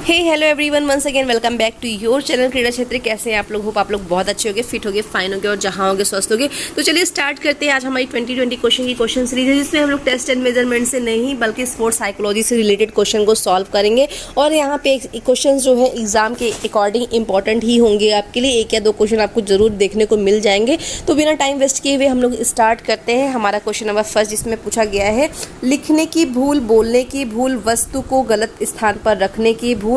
Hey hello everyone, once again welcome back to your channel Krida Kshetra. कैसे हैं आप लोग? होप आप लोग बहुत अच्छे होंगे, फिट होंगे, फाइन होंगे और जहां होंगे स्वस्थ होंगे। तो चलिए स्टार्ट करते हैं। आज हमारी 2020 क्वेश्चन की क्वेश्चन सीरीज है, जिसमें हम लोग टेस्ट एंड मेजरमेंट से नहीं बल्कि स्पोर्ट्स साइकोलॉजी से रिलेटेड क्वेश्चन को सॉल्व करेंगे। और यहाँ पे क्वेश्चन जो है एग्जाम के अकॉर्डिंग इंपॉर्टेंट ही होंगे आपके लिए। एक या दो क्वेश्चन आपको जरूर देखने को मिल जाएंगे। तो बिना टाइम वेस्ट किए हुए हम लोग स्टार्ट करते हैं। हमारा क्वेश्चन नंबर फर्स्ट, जिसमें पूछा गया है लिखने की भूल, बोलने की भूल, वस्तु को गलत स्थान पर रखने की भूल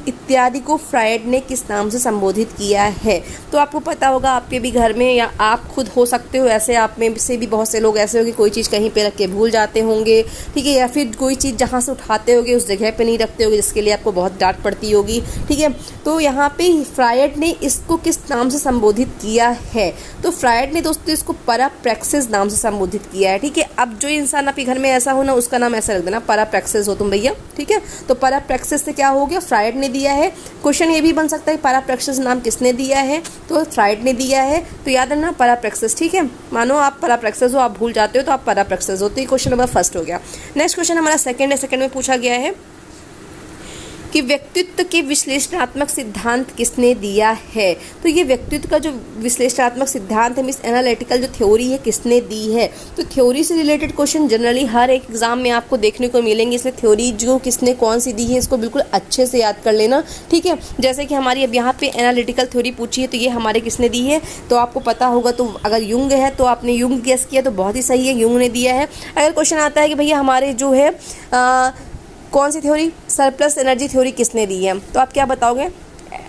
इत्यादि को फ्रायड ने किस नाम से संबोधित किया है। तो आपको पता होगा, आपके भी घर में या आप खुद हो सकते हो ऐसे, आप में से भी बहुत से लोग ऐसे होंगे, कोई चीज़ कहीं पे रख के भूल जाते होंगे, ठीक है, या फिर कोई चीज़ जहाँ से उठाते होगे उस जगह पे नहीं रखते होगे, जिसके लिए आपको बहुत डांट पड़ती होगी, ठीक है। तो यहाँ पे फ्रायड ने इसको किस नाम से संबोधित किया है? तो फ्रायड ने दोस्तों इसको पैराप्रैक्सिस नाम से संबोधित किया है, ठीक है। अब जो इंसान आपके घर में ऐसा हो ना, उसका नाम ऐसा रख देना, पैराप्रैक्सिस हो तुम भैया, ठीक है। तो पैराप्रैक्सिस से क्या हो गया? फ्रायड ने दिया है। क्वेश्चन ये भी बन सकता है पैराप्रैक्सिस नाम किसने दिया है? तो फ्रायड ने दिया है। तो याद रखना पैराप्रैक्सिस, ठीक है। मानो आप पैराप्रैक्सिस हो, आप भूल जाते हो तो आप पैराप्रैक्सिस हो। तो ये क्वेश्चन नंबर फर्स्ट हो गया। नेक्स्ट क्वेश्चन हमारा सेकंड है। सेकंड में पूछा गया है कि व्यक्तित्व के विश्लेषणात्मक सिद्धांत किसने दिया है? तो ये व्यक्तित्व का जो विश्लेषणात्मक सिद्धांत है, मीन्स एनालिटिकल जो थ्योरी है, किसने दी है? तो थ्योरी से रिलेटेड क्वेश्चन जनरली हर एक एग्जाम में आपको देखने को मिलेंगे, इसलिए थ्योरी जो किसने कौन सी दी है इसको बिल्कुल अच्छे से याद कर लेना, ठीक है। जैसे कि हमारी अब यहाँ पे एनालिटिकल थ्योरी पूछी है, तो ये हमारे किसने दी है? तो आपको पता होगा। तो अगर युंग है तो आपने युंग गेस किया तो बहुत ही सही है, युंग ने दिया है। अगर क्वेश्चन आता है कि भैया हमारे जो है कौन सी थ्योरी, सरप्लस एनर्जी थ्योरी किसने दी है? तो आप क्या बताओगे?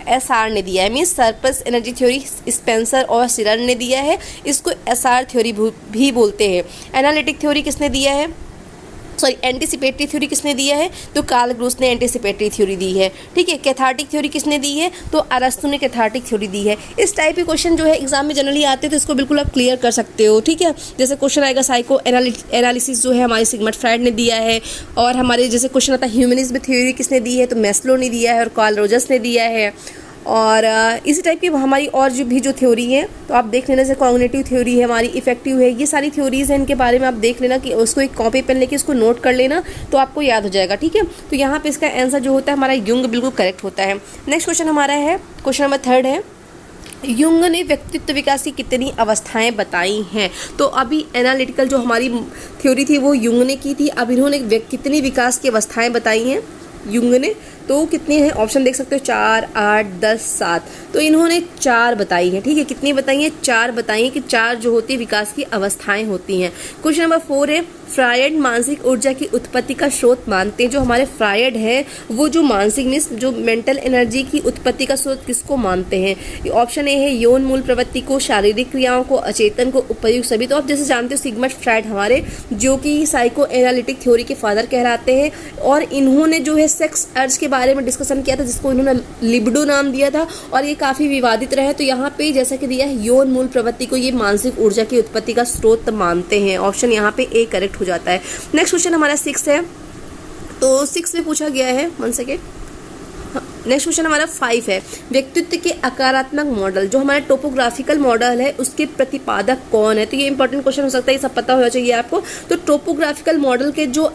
एसआर ने दिया है। Means surplus energy theory Spencer और सिरर ने दिया है। इसको एसआर थ्योरी भी बोलते हैं। एनालिटिक थ्योरी किसने दिया है? सॉरी, एंटीसिपेटरी थ्योरी किसने दिया है? तो कार्ल ग्रूस ने एंटीसिपेटरी थ्योरी दी है, ठीक है। कैथार्टिक थ्योरी किसने दी है? तो अरस्तु ने कैथार्टिक थ्योरी दी है। इस टाइप के क्वेश्चन जो है एग्जाम में जनरली आते हैं, तो इसको बिल्कुल आप क्लियर कर सकते हो, ठीक है। जैसे क्वेश्चन आएगा साइको एनालिसिस जो है हमारे सिगमंड फ्रायड ने दिया है। और हमारे जैसे क्वेश्चन आता है ह्यूमनिज्म थ्योरी किसने दी है? तो मैस्लो ने दिया है और कार्ल रोजर्स ने दिया है। और इसी टाइप की हमारी और जो थ्योरी है, तो आप देख लेना। जैसे कॉग्निटिव थ्योरी है हमारी, इफेक्टिव है, ये सारी थ्योरीज हैं, इनके बारे में आप देख लेना कि उसको एक कॉपी पेन लेके इसको नोट कर लेना, तो आपको याद हो जाएगा, ठीक है। तो यहाँ पे इसका आंसर जो होता है हमारा युंग बिल्कुल करेक्ट होता है। नेक्स्ट क्वेश्चन हमारा है, क्वेश्चन नंबर थर्ड है, युंग ने व्यक्तित्व विकास की कितनी अवस्थाएं बताई हैं? तो अभी एनालिटिकल जो हमारी थ्योरी थी वो युंग ने की थी। अब इन्होंने कितनी विकास की अवस्थाएं बताई हैं युंग ने? तो कितनी है? ऑप्शन देख सकते हो, 4, 8, 10, 7। तो इन्होंने 4 बताई है, ठीक है। कितनी बताई है? 4 बताई है कि 4 जो होती है विकास की अवस्थाएं होती हैं। क्वेश्चन नंबर 4 है, फ्रायड मानसिक ऊर्जा की उत्पत्ति का स्रोत मानते हैं। जो हमारे फ्रायड है वो जो मानसिक मीन्स जो मेंटल एनर्जी की उत्पत्ति का स्रोत किसको मानते हैं? ऑप्शन ए है यौन मूल प्रवृत्ति को, शारीरिक क्रियाओं को, अचेतन को, उपयुक्त सभी। तो आप जैसे जानते हो सिगमंड फ्रायड हमारे जो कि साइको एनालिटिक थ्योरी के फादर कहलाते हैं, और इन्होंने जो है सेक्स अर्ज के बारे में डिस्कशन किया था, जिसको इन्होंने लिबिडो नाम दिया था, और ये काफी विवादित रहे। तो यहाँ पे जैसा कि दिया है यौन मूल प्रवृत्ति को ये मानसिक ऊर्जा की उत्पत्ति का स्रोत मानते हैं। ऑप्शन यहाँ पे ए करेक्ट हो जाता है। नेक्स्ट क्वेश्चन हमारा 6 है। तो 6 में पूछा गया है, 1 सेकेंड, नेक्स्ट क्वेश्चन हमारा 5 है, व्यक्तित्व के आकारात्मक मॉडल जो हमारा टोपोग्राफिकल मॉडल है उसके प्रतिपादक कौन है? तो ये इंपॉर्टेंट क्वेश्चन हो सकता है, ये सब पता होना चाहिए आपको। तो टोपोग्राफिकल मॉडल के जो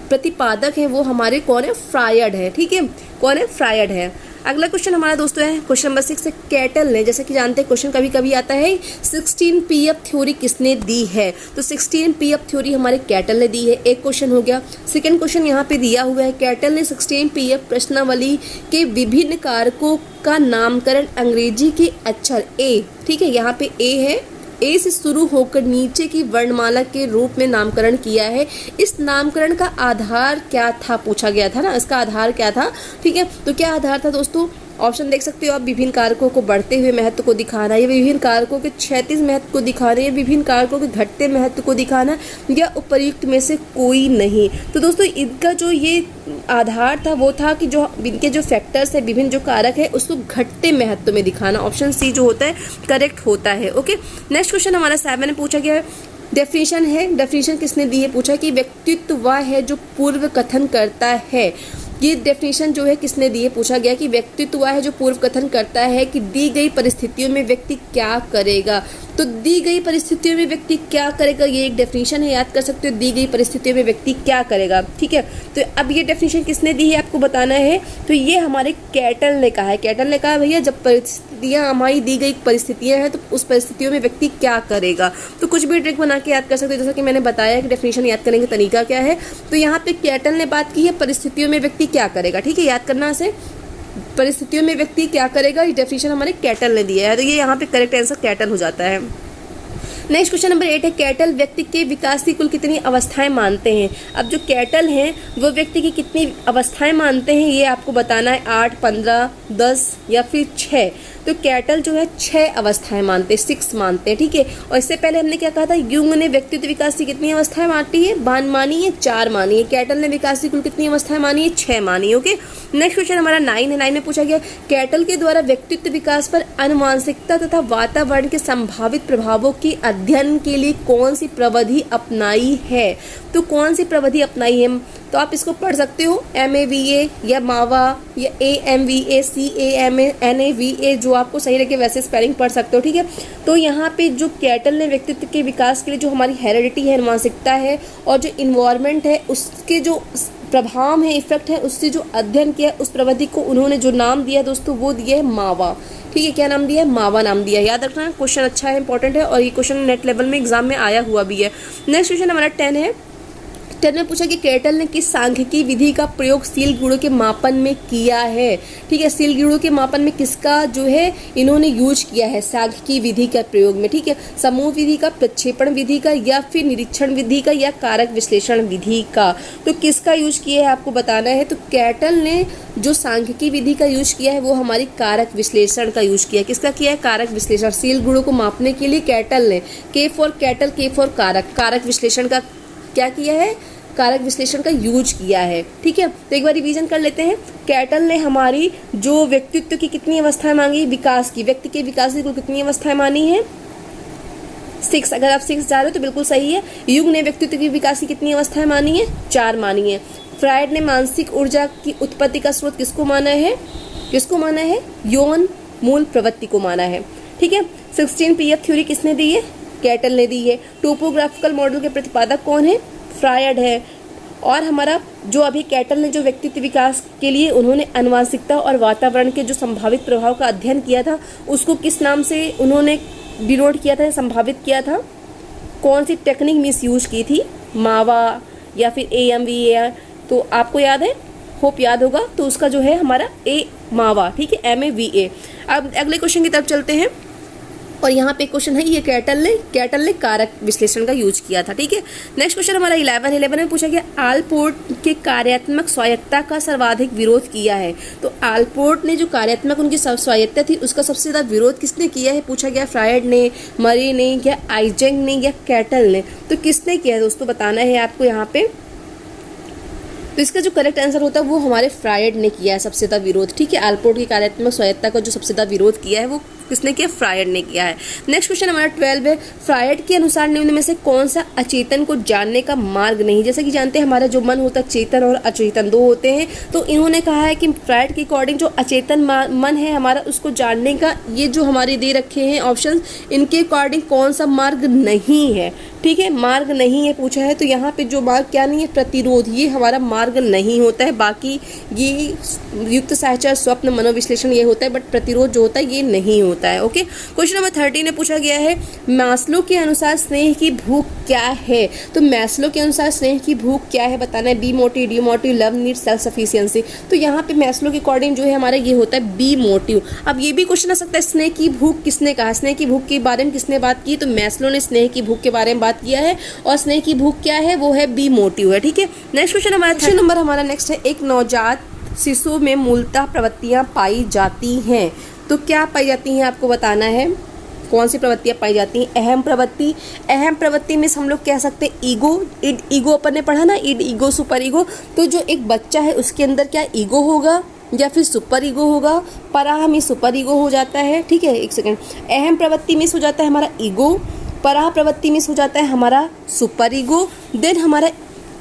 प्रतिपादक है वो हमारे कौन है? फ्रायड है, ठीक है। कौन है? फ्रायड है। अगला क्वेश्चन हमारा दोस्तों है क्वेश्चन नंबर 6 है, कैटल ने, जैसे कि जानते हैं क्वेश्चन कभी कभी आता है 16 पीएफ थ्योरी किसने दी है? तो 16 पीएफ थ्योरी हमारे कैटल ने दी है। एक क्वेश्चन हो गया। सेकंड क्वेश्चन यहाँ पे दिया हुआ है, कैटल ने 16 पीएफ प्रश्नावली के विभिन्न कारकों का नामकरण अंग्रेजी के अक्षर ए, ठीक है, यहाँ पे ए है, ए से शुरू होकर नीचे की वर्णमाला के रूप में नामकरण किया है। इस नामकरण का आधार क्या था? पूछा गया था ना, इसका आधार क्या था, ठीक है। तो क्या आधार था दोस्तों? ऑप्शन देख सकते हो आप, विभिन्न कारकों को बढ़ते हुए महत्व को दिखाना, या विभिन्न कारकों के क्षैतिज महत्व को दिखाना, या विभिन्न कारकों के घटते महत्व को दिखाना, या उपर्युक्त में से कोई नहीं। तो दोस्तों इनका जो ये आधार था वो था कि जो इनके जो फैक्टर्स है, विभिन्न जो कारक है, उसको घटते महत्व में दिखाना। ऑप्शन सी जो होता है करेक्ट होता है। ओके, नेक्स्ट क्वेश्चन हमारा 7 में पूछा गया है, डेफिनेशन है, डेफिनेशन किसने दी है? पूछा कि व्यक्तित्व वह है जो पूर्व कथन करता है। ये डेफिनेशन जो है किसने दी है? पूछा गया कि व्यक्तित्व वह है जो पूर्व कथन करता है कि दी गई परिस्थितियों में व्यक्ति क्या करेगा। तो दी गई परिस्थितियों में व्यक्ति क्या करेगा, ये एक डेफिनेशन है, याद कर सकते हो, दी गई परिस्थितियों में व्यक्ति क्या करेगा। ठीक है, तो अब ये डेफिनेशन किसने दी है आपको बताना है, तो ये हमारे कैटल ने कहा है। कैटल ने कहा भैया जब परिस्थितियाँ हमारी दी गई परिस्थितियाँ हैं तो उस परिस्थितियों में व्यक्ति क्या करेगा। तो कुछ भी ट्रिक बना के याद कर सकते हो, जैसा कि मैंने बताया कि डेफिनेशन याद करने का तरीका क्या है। तो यहाँ पे कैटल ने बात की है परिस्थितियों में व्यक्ति क्या करेगा। ठीक है, याद करना से परिस्थितियों में व्यक्ति क्या करेगा, ये डेफिनेशन हमारे कैटल ने दिया है, तो ये यहाँ पे करेक्ट आंसर कैटल हो जाता है। नेक्स्ट क्वेश्चन नंबर 8 है, कैटल व्यक्ति के विकास की कुल कितनी अवस्थाएं मानते हैं। अब जो कैटल हैं वो व्यक्ति की कितनी अवस्थाएं मानते हैं ये आपको बताना है, 8, 15, 10 या फिर 6। तो कैटल जो है 6 अवस्थाएं मानते हैं, 6 मानते हैं। ठीक है, और इससे पहले हमने क्या कहा था, यूंग ने व्यक्तित्व विकास की कितनी अवस्थाएं मानी है, मानी है 4 मानी है। कैटल ने विकास की कुल कितनी अवस्थाएं मानी है, 6 मानी है। ओके, नेक्स्ट क्वेश्चन हमारा 9 है। 9 में पूछा गया कैटल के द्वारा व्यक्तित्व विकास पर आनुवांशिकता तथा वातावरण के संभावित प्रभावों के अध्ययन के लिए कौन सी प्रविधि अपनाई है। तो कौन सी प्रविधि अपनाई है, तो आप इसको पढ़ सकते हो MAVA या मावा या AMVA CAMNAVA, जो आपको सही लगे वैसे स्पेलिंग पढ़ सकते हो। ठीक है, तो यहाँ पे जो कैटल ने व्यक्तित्व के विकास के लिए जो हमारी हेरिडिटी है, अनुवांशिकता है, और जो इन्वायरमेंट है उसके जो प्रभाव है, इफेक्ट है, उससे जो अध्ययन किया उस प्रविधि को उन्होंने जो नाम दिया दोस्तों वो दिया है मावा। ठीक है, क्या नाम दिया है, मावा नाम दिया है। याद रखना, क्वेश्चन अच्छा है, इंपॉर्टेंट है, और ये क्वेश्चन नेट लेवल में एग्जाम में आया हुआ भी है। नेक्स्ट क्वेश्चन हमारा 10 है। 10 में पूछा कि कैटल ने किस सांख्यिकी विधि का प्रयोग सील गुणों के मापन में किया है। ठीक है, सील गुणों के मापन में किसका जो है इन्होंने यूज किया है सांख्यिकी विधि का प्रयोग में। ठीक है, समूह विधि का, प्रक्षेपण विधि का, या फिर निरीक्षण विधि का, या कारक विश्लेषण विधि का। तो किसका यूज किया है आपको बताना है। तो कैटल ने जो सांख्यिकी विधि का यूज किया है वो हमारी कारक विश्लेषण का यूज किया है। किसका किया है, कारक विश्लेषण। सील गुणों को मापने के लिए कैटल ने, K for cattle, K for कारक, कारक विश्लेषण का क्या किया है, कारक विश्लेषण का यूज किया है। ठीक है, तो एक बार रिवीजन कर लेते हैं। कैटल ने हमारी जो व्यक्तित्व की कितनी अवस्थाएं मांगी, विकास की, व्यक्ति के विकास की कितनी अवस्थाएं मानी है, 6। अगर आप 6 जा रहे हो तो बिल्कुल सही है। युग ने व्यक्तित्व की विकास की कितनी अवस्थाएं मानी है, 4 मानी है। फ्रायड ने मानसिक ऊर्जा की उत्पत्ति का स्रोत किसको माना है, यौन मूल प्रवृत्ति को माना है। ठीक है, 16 PF थ्योरी किसने दी है, कैटल ने दी है। टोपोग्राफिकल मॉडल के प्रतिपादक कौन है, फ्रायड है। और हमारा जो अभी कैटल ने जो व्यक्तित्व विकास के लिए उन्होंने आनुवांशिकता और वातावरण के जो संभावित प्रभाव का अध्ययन किया था उसको किस नाम से उन्होंने डिनोट किया था, संभावित किया था, कौन सी टेक्निक मिस यूज की थी, मावा या फिर AMVA। तो आपको याद है, होप याद होगा, तो उसका जो है हमारा मावा। ठीक है, MAVA। अब अगले क्वेश्चन की तरफ चलते हैं, और यहाँ पे क्वेश्चन है ये कैटल ने कारक विश्लेषण का यूज किया था। ठीक है, नेक्स्ट क्वेश्चन हमारा 11 में पूछा गया आलपोर्ट के कार्यात्मक स्वायत्तता का सर्वाधिक विरोध किया है। तो आलपोर्ट ने जो कार्यात्मक उनकी स्वायत्तता थी उसका सबसे ज्यादा विरोध किसने किया है, पूछा गया फ्रायड ने, मरी ने, या आइजेंग ने, या कैटल ने। तो किसने किया है दोस्तों बताना है आपको यहाँ पे। तो इसका जो करेक्ट आंसर होता है वो हमारे फ्रायड ने किया है सबसे ज्यादा विरोध। ठीक है, आलपोर्ट की कार्यात्मक स्वायत्तता का जो सबसे ज्यादा विरोध किया है वो किसने किया, फ्रायड ने किया है। नेक्स्ट क्वेश्चन हमारा 12 है। फ्रायड के अनुसार निम्न में से कौन सा अचेतन को जानने का मार्ग नहीं। जैसे कि जानते हैं हमारा जो मन होता है चेतन और अचेतन 2 होते हैं। तो इन्होंने कहा है कि फ्रायड के अकॉर्डिंग जो अचेतन मन है हमारा उसको जानने का ये जो हमारे दे रखे हैं ऑप्शन, इनके अकॉर्डिंग कौन सा मार्ग नहीं है। ठीक है, मार्ग नहीं है पूछा है, तो यहाँ पे जो मार्ग क्या नहीं है, प्रतिरोध, ये हमारा मार्ग नहीं होता है। बाकी ये युक्त साहचर्य, स्वप्न, मनोविश्लेषण ये होता है, बट प्रतिरोध जो होता है ये नहीं होता है। ओके, क्वेश्चन नंबर 13 में पूछा गया है मैस्लो के अनुसार स्नेह की भूख क्या है। तो मैस्लो के अनुसार स्नेह की भूख क्या है बताना है, B motive, D motive, love, need, self sufficiency. तो यहाँ पे मैस्लो के अकॉर्डिंग जो है हमारा ये होता है बी मोटिव। अब ये भी क्वेश्चन आ सकता है स्नेह की भूख किसने कहा, स्नेह की भूख के बारे में किसने बात की, तो मैस्लो ने स्नेह की भूख के बारे में बात किया है, और स्नेह की भूख क्या है वो है बी मोटिव है। ठीक है, नेक्स्ट क्वेश्चन हमारा नेक्स्ट है। एक नवजात शिशु में मूलतः प्रवृत्तियां पाई जाती हैं। तो क्या पाई जाती हैं आपको बताना है, कौन सी प्रवृत्तियां पाई जाती हैं। अहम प्रवृत्ति में हम लोग कह सकते हैं ईगो अपन ने पढ़ा ना, ईगो, सुपर ईगो। तो जो एक बच्चा है उसके अंदर क्या ईगो होगा या फिर सुपर ईगो होगा, पराह में सुपर ईगो हो जाता है। ठीक है, एक सेकंड, अहम प्रवृत्ति में हो जाता है हमारा ईगो, पराह प्रवृत्ति में हो जाता है हमारा सुपर ईगो, देन हमारा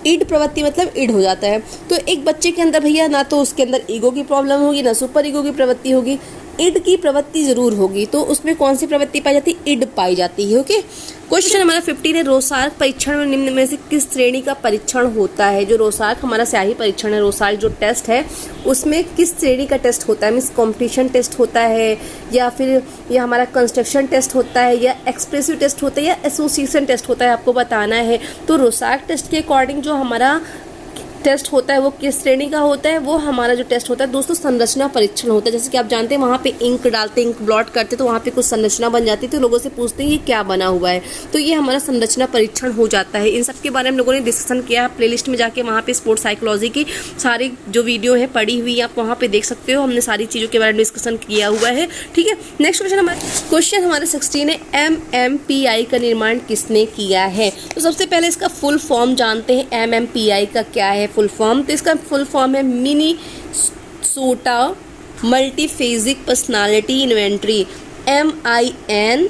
ईड प्रवृत्ति मतलब ईड हो जाता है। तो एक बच्चे के अंदर भैया ना तो उसके अंदर ईगो की प्रॉब्लम होगी, ना सुपर ईगो की प्रवृत्ति होगी, इड की प्रवृत्ति जरूर होगी। तो उसमें कौन सी प्रवृत्ति पाई जाती है? इड पाई जाती है। ओके, क्वेश्चन हमारा 15 है, रोसार्क परीक्षण में निम्न में से किस श्रेणी का परीक्षण होता है? जो रोसार्क हमारा स्याही परीक्षण है, रोसार्क जो टेस्ट है उसमें किस श्रेणी का टेस्ट होता है? मीन्स कॉम्पिटिशन टेस्ट होता है, या फिर यह हमारा कंस्ट्रक्शन टेस्ट होता है, या एक्सप्रेसिव टेस्ट होता है, या एसोसिएशन टेस्ट होता है, आपको बताना है। तो रोसार्क टेस्ट के अकॉर्डिंग जो हमारा टेस्ट होता है वो किस श्रेणी का होता है? वो हमारा जो टेस्ट होता है दोस्तों संरचना परीक्षण होता है। जैसे कि आप जानते हैं वहाँ पे इंक डालते, इंक ब्लॉट करते तो वहाँ पे कुछ संरचना बन जाती है, तो लोगों से पूछते हैं ये क्या बना हुआ है, तो ये हमारा संरचना परीक्षण हो जाता है। इन सब के बारे में लोगों ने डिस्कशन किया, प्लेलिस्ट में जाके वहाँ पे स्पोर्ट्स साइकोलॉजी की सारी जो वीडियो है पड़ी हुई आप वहाँ पे देख सकते हो, हमने सारी चीज़ों के बारे में डिस्कशन किया हुआ है। ठीक है, नेक्स्ट क्वेश्चन हमारे 16 है, MMPI का निर्माण किसने किया है? तो सबसे पहले इसका फुल फॉर्म जानते हैं, MMPI का क्या है फुल फॉर्म? तो इसका फुल फॉर्म है Minnesota multiphasic personality inventory, MINESOTA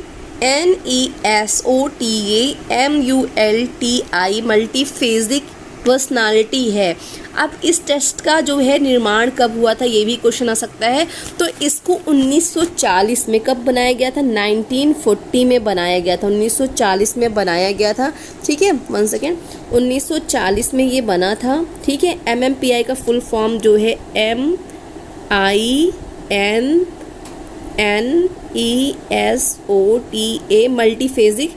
multiphasic personality है। अब इस टेस्ट का जो है निर्माण कब हुआ था, ये भी क्वेश्चन आ सकता है। तो इसको 1940 में कब बनाया गया था? 1940 में बनाया गया था, 1940 में बनाया गया था। ठीक है, 1 सेकेंड, 1940 में ये बना था। ठीक है, MMPI का फुल फॉर्म जो है MINESOTA मल्टीफेजिक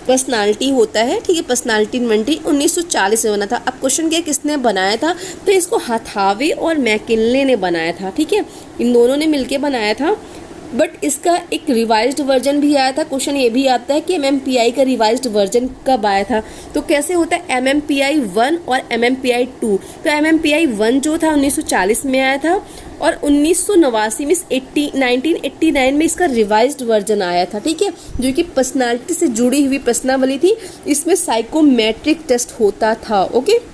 पर्सनालिटी होता है। ठीक है, पर्सनालिटी इन्वेंट्री 1940 में बना था। अब क्वेश्चन क्या किसने बनाया था? तो इसको हथावे और मैकिन्ले ने बनाया था। ठीक है, इन दोनों ने मिलके बनाया था, बट इसका एक रिवाइज्ड वर्जन भी आया था। क्वेश्चन ये भी आता है कि MMPI का रिवाइज्ड वर्जन कब आया था? तो कैसे होता है, MMPI 1 और MMPI 2। तो MMPI 1 जो था 1940 में आया था, और 1989 में 1989 में इसका रिवाइज्ड वर्जन आया था। ठीक है, जो कि पर्सनालिटी से जुड़ी हुई प्रश्नावली थी, इसमें साइकोमेट्रिक टेस्ट होता था। ओके,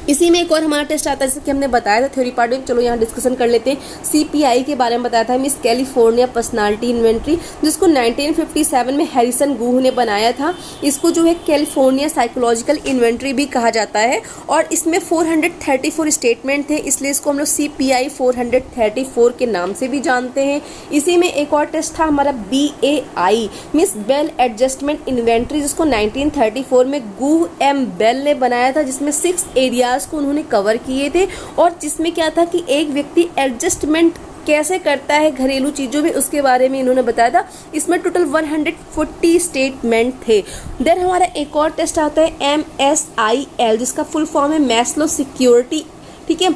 इसी में एक और हमारा टेस्ट आता है जैसे कि हमने बताया था थ्योरी पार्ट में। चलो यहाँ डिस्कशन कर लेते हैं। CPI के बारे में बताया था, मिस कैलिफोर्निया पर्सनालिटी इन्वेंट्री, जिसको 1957 में हैरिसन गुह ने बनाया था। इसको जो है कैलिफोर्निया साइकोलॉजिकल इन्वेंट्री भी कहा जाता है, और इसमें 434 स्टेटमेंट थे, इसलिए इसको हम लोग CPI 434 के नाम से भी जानते हैं। इसी में एक और टेस्ट था हमारा BAI, miss Bell adjustment inventory, जिसको 1934 में गुह M बेल ने बनाया था, जिसमें 6 एरियाज को उन्होंने कवर किए थे, और जिसमें क्या था कि एक व्यक्ति एडजस्टमेंट कैसे करता है घरेलू चीजों में, उसके बारे में इन्होंने बताया था। इसमें टोटल 140 स्टेटमेंट थे। देन हमारा एक और टेस्ट आता है MSIL, जिसका फुल फॉर्म है मैस्लो सिक्योरिटी। ठीक है,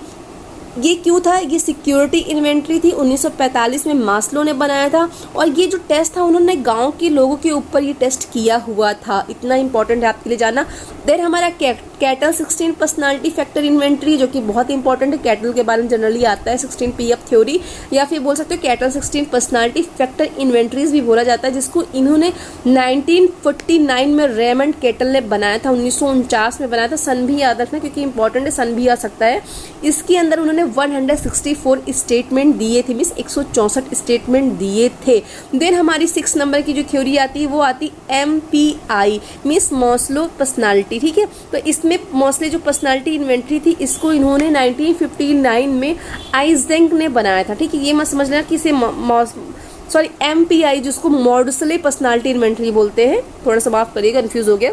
ये क्यों था? ये सिक्योरिटी इन्वेंट्री थी, 1945 में मास्लो ने बनाया था, और ये जो टेस्ट था उन्होंने गांव के लोगों के ऊपर ये टेस्ट किया हुआ था। इतना इंपॉर्टेंट है आपके लिए जानना। देन हमारा कैटल 16 पर्सनालिटी फैक्टर इन्वेंट्री, जो कि बहुत इंपॉर्टेंट है। कैटल के बारे में जनरली आता है 16PF थ्योरी, या फिर बोल सकते हो कैटल 16 पर्सनालिटी फैक्टर इन्वेंट्रीज भी बोला जाता है, जिसको इन्होंने 1949 में रेमंड कैटल ने बनाया था, 1949 में बनाया था। सन भी याद रखना क्योंकि इंपॉर्टेंट है, सन भी आ सकता है। इसके अंदर उन्होंने 164 स्टेटमेंट दिए थे, मीन्स 164 स्टेटमेंट दिए थे। देन हमारी 6 नंबर की जो थ्योरी आती है वो आती MPI, मीन्स मॉस्लो पर्सनालिटी। ठीक है, तो इसमें मॉस्ले जो पर्सनालिटी इन्वेंट्री थी, इसको इन्होंने 1959 में आइजेंक ने बनाया था। ठीक है, ये मत समझ लेना कि इसे MPI जिसको मॉडसले पर्सनालिटी इन्वेंट्री बोलते हैं, थोड़ा सा माफ करिएगा, कंफ्यूज हो गया।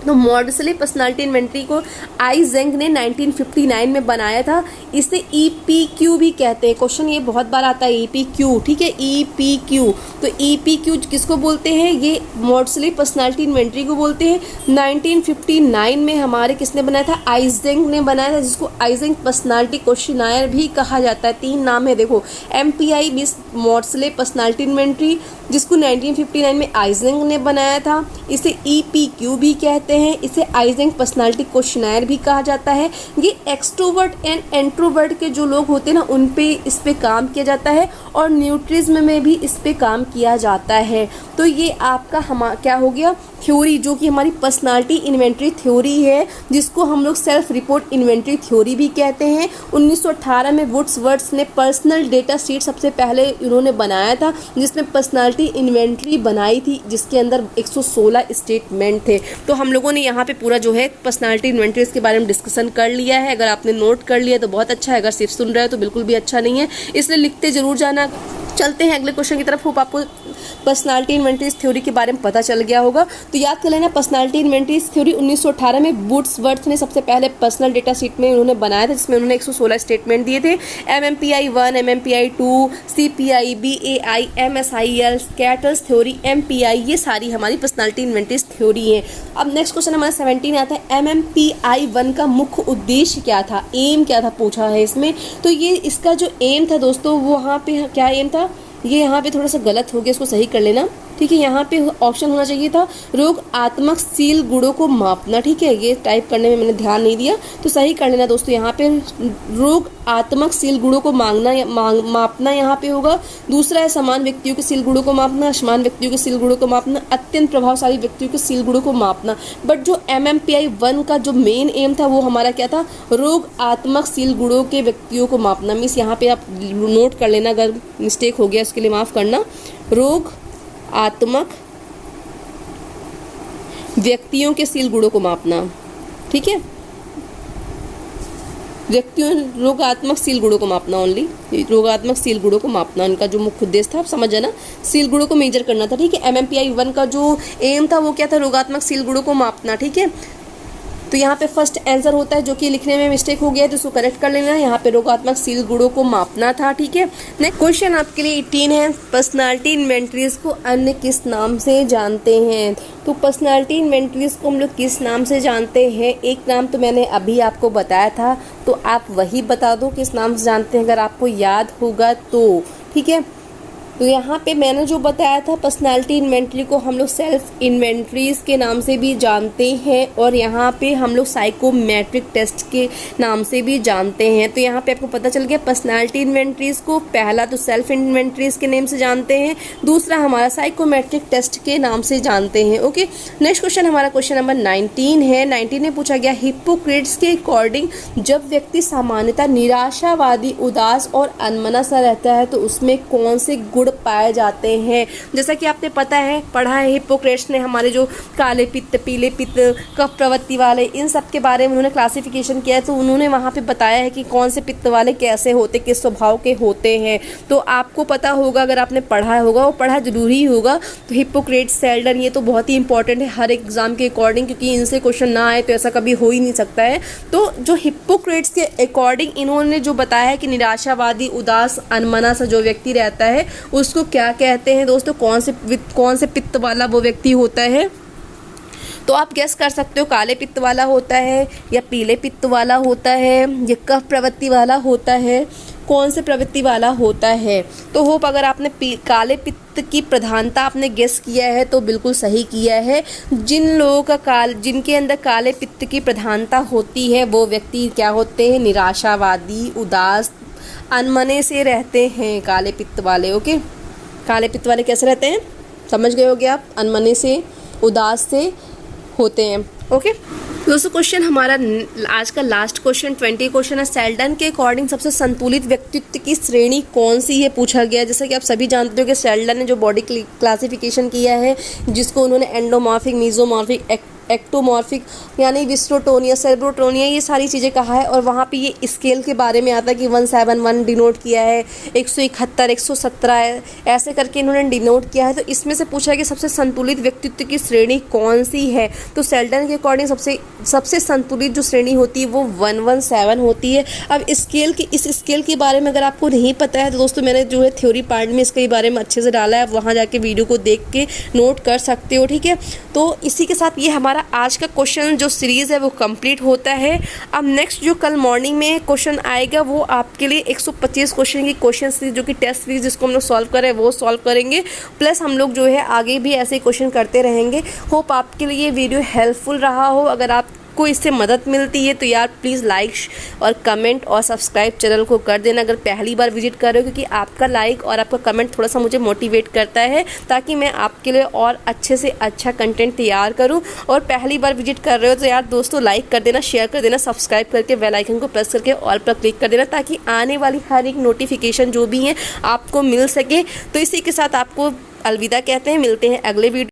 तो मॉडसले पर्सनालिटी इन्वेंट्री को आइजेंक ने 1959 में बनाया था। इसे EPQ भी कहते हैं। क्वेश्चन ये बहुत बार आता है EPQ। ठीक है, EPQ, तो EPQ किसको बोलते हैं? ये मॉडसले पर्सनालिटी इन्वेंट्री को बोलते हैं। 1959 में हमारे किसने बनाया था? आइजेंक ने बनाया था, जिसको आइजेंक पर्सनालिटी क्वेश्चनायर भी कहा जाता है। 3 नाम है देखो, MPI मिस मॉडसले पर्सनालिटी इन्वेंट्री, जिसको 1959 में आइजेंक ने बनाया था। इसे EPQ भी कहते हैं, इसे आइजेंक पर्सनालिटी क्वेश्चनायर भी कहा जाता है। ये एक्सट्रोवर्ट एंड इंट्रोवर्ट के जो लोग होते हैं ना, उन पे इस पे काम किया जाता है, और न्यूट्रिज्म में भी इस पे काम किया जाता है। तो ये आपका क्या हो गया? थ्योरी, जो कि हमारी पर्सनालिटी इन्वेंट्री थ्योरी है, जिसको हम लोग सेल्फ रिपोर्ट इन्वेंट्री थ्योरी भी कहते हैं। 1918 में वुड्सवर्थ ने पर्सनल डेटा शीट सबसे पहले इन्होंने बनाया था, जिसमें पर्सनालिटी इन्वेंट्री बनाई थी, जिसके अंदर 116 स्टेटमेंट थे। तो हम लोगों ने यहाँ पे पूरा जो है पर्सनालिटी इन्वेंट्रीज के बारे में डिस्कशन कर लिया है। अगर आपने नोट कर लिया तो बहुत अच्छा है, अगर सिर्फ सुन रहे हो तो बिल्कुल भी अच्छा नहीं है, इसलिए लिखते जरूर जाना। चलते हैं अगले क्वेश्चन की तरफ। होप आपको पर्सनालिटी इन्वेंटरीज थ्योरी के बारे में पता चल गया होगा। तो याद कर लेना, पर्सनालिटी इन्वेंटरीज थ्योरी 1918 में वुड्सवर्थ ने सबसे पहले पर्सनल डेटा शीट में उन्होंने बनाया था, जिसमें उन्होंने 116 स्टेटमेंट दिए थे। MMPI 1, MMPI 2, CPI, BAI, MSIL, scatters theory, MPI, ये सारी हमारी पर्सनालिटी इन्वेंटरीज थ्योरी है। अब नेक्स्ट क्वेश्चन हमारा 17 आता है, MMPI 1 का मुख्य उद्देश्य क्या था, एम क्या था पूछा है इसमें। तो ये इसका जो एम था दोस्तों, वो वहाँ पे क्या एम था, ये यहाँ पे थोड़ा सा गलत हो गया, इसको सही कर लेना, ठीक है। यहाँ पे ऑप्शन होना चाहिए था रोगात्मकशील गुणों को मापना, ठीक है। ये टाइप करने में मैंने ध्यान नहीं दिया, तो सही कर लेना दोस्तों। यहाँ पे रोगात्मकशील गुणों को मापना यहाँ पे होगा। दूसरा है समान व्यक्तियों के शील गुणों को मापना, असमान व्यक्तियों के शील गुणों को मापना, अत्यंत प्रभावशाली व्यक्तियों के शील गुणों को मापना। बट जो MMPI 1 का जो मेन एम था वो हमारा क्या था, रोगात्मकशील गुणों के व्यक्तियों को मापना। मीन्स यहाँ पे आप नोट कर लेना, अगर मिस्टेक हो गया उसके लिए माफ करना। रोगात्मक व्यक्तियों के शील गुणों को मापना, ठीक है। रोगात्मक शील गुणों को मापना, ओनली रोगात्मक शील गुणों को मापना उनका जो मुख्य उद्देश्य था, आप समझ जाना, शील गुणों को मेजर करना था, ठीक है। MMPI 1 का जो एम था वो क्या था, रोगात्मक शील गुणों को मापना, ठीक है। तो यहाँ पे फर्स्ट आंसर होता है, जो कि लिखने में मिस्टेक हो गया है तो उसको करेक्ट कर लेना। यहाँ पे रोगात्मक शील गुणों को मापना था, ठीक है। नेक्स्ट क्वेश्चन आपके लिए 18 है, पर्सनालिटी इन्वेंटरीज को अन्य किस नाम से जानते हैं। तो पर्सनालिटी इन्वेंटरीज को हम लोग किस नाम से जानते हैं, एक नाम तो मैंने अभी आपको बताया था, तो आप वही बता दो किस नाम से जानते हैं, अगर आपको याद होगा तो, ठीक है। तो यहाँ पे मैंने जो बताया था, पर्सनालिटी इन्वेंटरी को हम लोग सेल्फ इन्वेंटरीज के नाम से भी जानते हैं, और यहाँ पे हम लोग साइकोमेट्रिक टेस्ट के नाम से भी जानते हैं। तो यहाँ पे आपको पता चल गया, पर्सनालिटी इन्वेंटरीज को पहला तो सेल्फ इन्वेंटरीज के नेम से जानते हैं, दूसरा हमारा साइकोमेट्रिक टेस्ट के नाम से जानते हैं। ओके, नेक्स्ट क्वेश्चन हमारा क्वेश्चन नंबर 19 है। 19 में पूछा गया, हिप्पोक्रेट्स के अकॉर्डिंग जब व्यक्ति सामान्यतः निराशावादी, उदास और अनमना सा रहता है तो उसमें कौन से गुण पाए जाते हैं। जैसा कि आपने पता है, पढ़ा है, हिप्पोक्रेट्स ने हमारे जो काले पित्त, पीले पित्त, कफ प्रवृत्ति वाले, इन सब के बारे में उन्होंने क्लासिफिकेशन किया है। तो उन्होंने वहाँ पे बताया है कि कौन से पित्त वाले कैसे होते, किस स्वभाव के होते हैं। तो आपको पता होगा, अगर आपने पढ़ा होगा, वो पढ़ा जरूरी होगा। तो हिप्पोक्रेट्स, सेल्डन, ये तो बहुत ही इंपॉर्टेंट है हर एग्जाम के अकॉर्डिंग, क्योंकि इनसे क्वेश्चन ना आए तो ऐसा कभी हो ही नहीं सकता है। तो जो हिप्पोक्रेट्स के अकॉर्डिंग इन्होंने जो बताया है कि निराशावादी, उदास, अनमना सा जो व्यक्ति रहता है उसको क्या कहते हैं दोस्तों, कौन से पित्त वाला वो व्यक्ति होता है। तो आप गेस कर सकते हो, काले पित्त वाला होता है या पीले पित्त वाला होता है या कफ प्रवृत्ति वाला होता है, कौन से प्रवृत्ति वाला होता है। तो होप अगर आपने काले पित्त की प्रधानता आपने गेस किया है तो बिल्कुल सही किया है। जिन लोगों का जिनके अंदर काले पित्त की प्रधानता होती है वो व्यक्ति क्या होते हैं, निराशावादी, उदास, अनमने से रहते हैं काले पित्त वाले। ओके, काले पित्त वाले कैसे रहते हैं समझ गए होगे आप, अनमने से, उदास से होते हैं। ओके दोस्तों, क्वेश्चन हमारा आज का लास्ट क्वेश्चन 20 क्वेश्चन है, सेल्डन के अकॉर्डिंग सबसे संतुलित व्यक्तित्व की श्रेणी कौन सी है पूछा गया। जैसा कि आप सभी जानते हो कि सेल्डन ने जो बॉडी क्लासिफिकेशन किया है, जिसको उन्होंने एंडोमॉर्फिक, मीजोमॉर्फिक, एक्टोमॉर्फिक यानी विस्ट्रोटोनिया, सेर्ब्रोटोनिया, ये सारी चीज़ें कहा है। और वहाँ पे ये स्केल के बारे में आता है कि 171 डिनोट किया है, 171, 117 ऐसे करके इन्होंने डिनोट किया है। तो इसमें से पूछा है कि सबसे संतुलित व्यक्तित्व की श्रेणी कौन सी है। तो सेल्डन के अकॉर्डिंग सबसे संतुलित जो श्रेणी होती है वो 117 होती है। अब इस स्केल के बारे में अगर आपको नहीं पता है तो दोस्तों मैंने जो है थ्योरी पार्ट में इसके बारे में अच्छे से डाला है, आप वहाँ जाके वीडियो को देख के नोट कर सकते हो, ठीक है। तो इसी के साथ ये हमारा आज का क्वेश्चन जो सीरीज़ है वो कंप्लीट होता है। अब नेक्स्ट जो कल मॉर्निंग में क्वेश्चन आएगा वो आपके लिए 125 क्वेश्चन की क्वेश्चन सीरीज, जो कि टेस्ट सीरीज जिसको हम लोग सॉल्व करें वो सॉल्व करेंगे, प्लस हम लोग जो है आगे भी ऐसे क्वेश्चन करते रहेंगे। होप आपके लिए ये वीडियो हेल्पफुल रहा हो। अगर आपको इससे मदद मिलती है तो यार प्लीज़ लाइक और कमेंट और सब्सक्राइब चैनल को कर देना अगर पहली बार विजिट कर रहे हो, क्योंकि आपका लाइक और आपका कमेंट थोड़ा सा मुझे मोटिवेट करता है ताकि मैं आपके लिए और अच्छे से अच्छा कंटेंट तैयार करूं। और पहली बार विजिट कर रहे हो तो यार दोस्तों लाइक कर देना, शेयर कर देना, सब्सक्राइब करके बेल आइकन को प्रेस करके ऑल पर क्लिक कर देना ताकि आने वाली हर एक नोटिफिकेशन जो भी है आपको मिल सके। तो इसी के साथ आपको अलविदा कहते हैं, मिलते हैं अगले वीडियो।